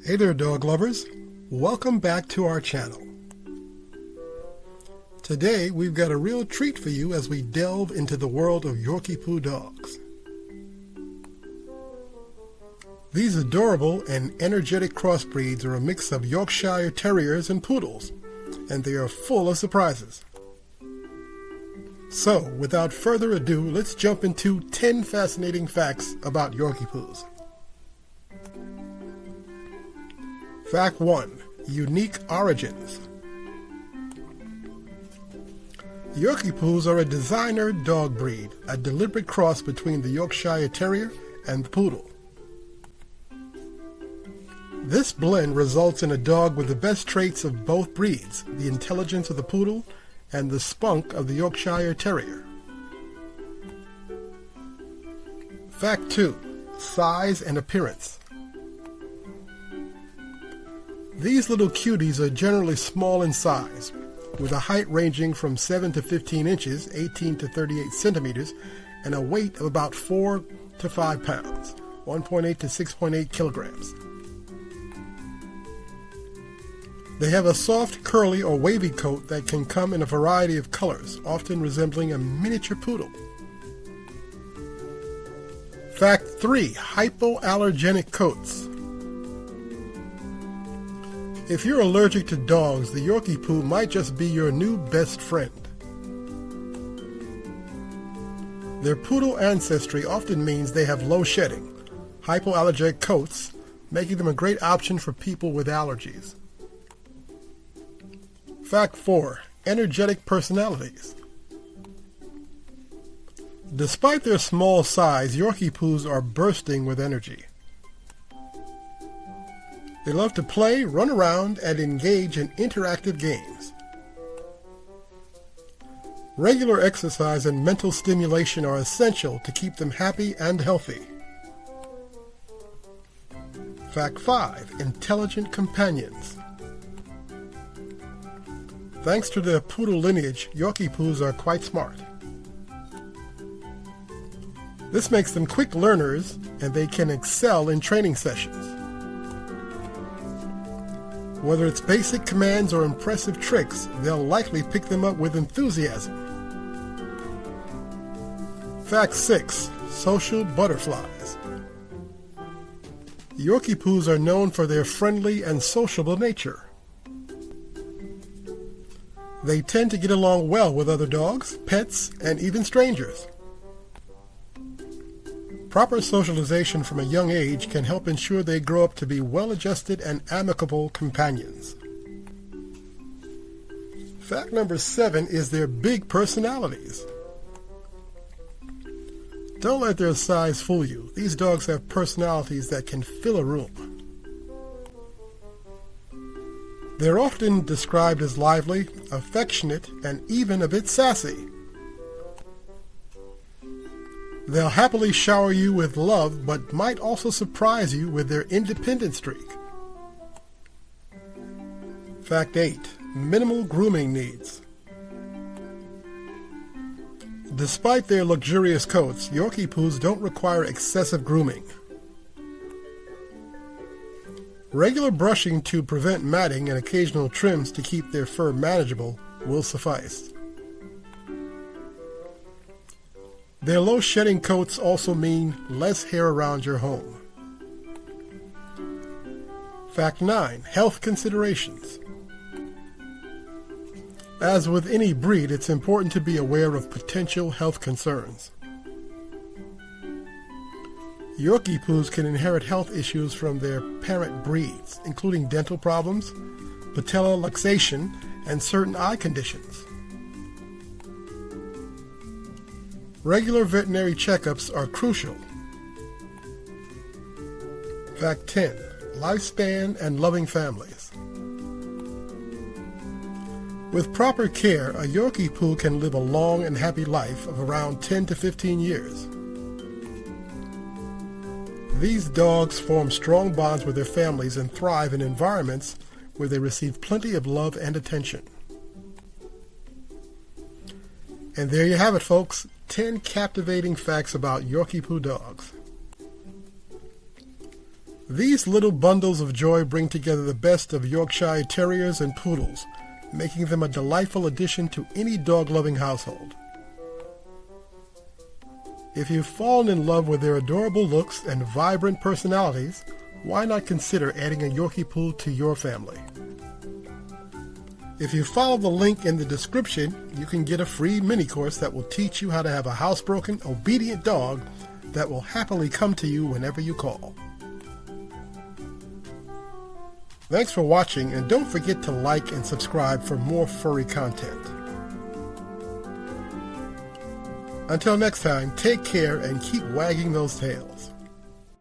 Hey there, dog lovers. Welcome back to our channel. Today, we've got a real treat for you as we delve into the world of Yorkipoo dogs. These adorable and energetic crossbreeds are a mix of Yorkshire Terriers and Poodles, and they are full of surprises. So, without further ado, let's jump into 10 fascinating facts about Yorkipoos. Fact 1. Unique origins. Yorkipoos are a designer dog breed, a deliberate cross between the Yorkshire Terrier and the Poodle. This blend results in a dog with the best traits of both breeds, the intelligence of the Poodle and the spunk of the Yorkshire Terrier. Fact 2. Size and appearance. These little cuties are generally small in size, with a height ranging from 7 to 15 inches, 18 to 38 centimeters, and a weight of about 4 to 5 pounds, 1.8 to 6.8 kilograms. They have a soft, curly, or wavy coat that can come in a variety of colors, often resembling a miniature poodle. Fact 3. Hypoallergenic coats. If you're allergic to dogs, the Yorkipoo might just be your new best friend. Their poodle ancestry often means they have low shedding, hypoallergenic coats, making them a great option for people with allergies. Fact 4. Energetic personalities. Despite their small size, Yorkipoos are bursting with energy. They love to play, run around, and engage in interactive games. Regular exercise and mental stimulation are essential to keep them happy and healthy. Fact 5. Intelligent companions. Thanks to their poodle lineage, Yorkipoos are quite smart. This makes them quick learners, and they can excel in training sessions. Whether it's basic commands or impressive tricks, they'll likely pick them up with enthusiasm. Fact 6. Social butterflies. Yorkipoos are known for their friendly and sociable nature. They tend to get along well with other dogs, pets, and even strangers. Proper socialization from a young age can help ensure they grow up to be well-adjusted and amicable companions. Fact number 7 is their big personalities. Don't let their size fool you. These dogs have personalities that can fill a room. They're often described as lively, affectionate, and even a bit sassy. They'll happily shower you with love, but might also surprise you with their independent streak. Fact 8. Minimal grooming needs. Despite their luxurious coats, Yorkipoos don't require excessive grooming. Regular brushing to prevent matting and occasional trims to keep their fur manageable will suffice. Their low shedding coats also mean less hair around your home. Fact 9. Health considerations. As with any breed, it's important to be aware of potential health concerns. Yorkipoos can inherit health issues from their parent breeds, including dental problems, patella luxation, and certain eye conditions. Regular veterinary checkups are crucial. Fact 10. Lifespan and loving families. With proper care, a Yorkipoo can live a long and happy life of around 10 to 15 years. These dogs form strong bonds with their families and thrive in environments where they receive plenty of love and attention. And there you have it, folks. 10 captivating facts about Yorkipoo dogs. These little bundles of joy bring together the best of Yorkshire Terriers and Poodles, making them a delightful addition to any dog-loving household. If you've fallen in love with their adorable looks and vibrant personalities, why not consider adding a Yorkipoo to your family? If you follow the link in the description, you can get a free mini-course that will teach you how to have a housebroken, obedient dog that will happily come to you whenever you call. Thanks for watching, and don't forget to like and subscribe for more furry content. Until next time, take care and keep wagging those tails.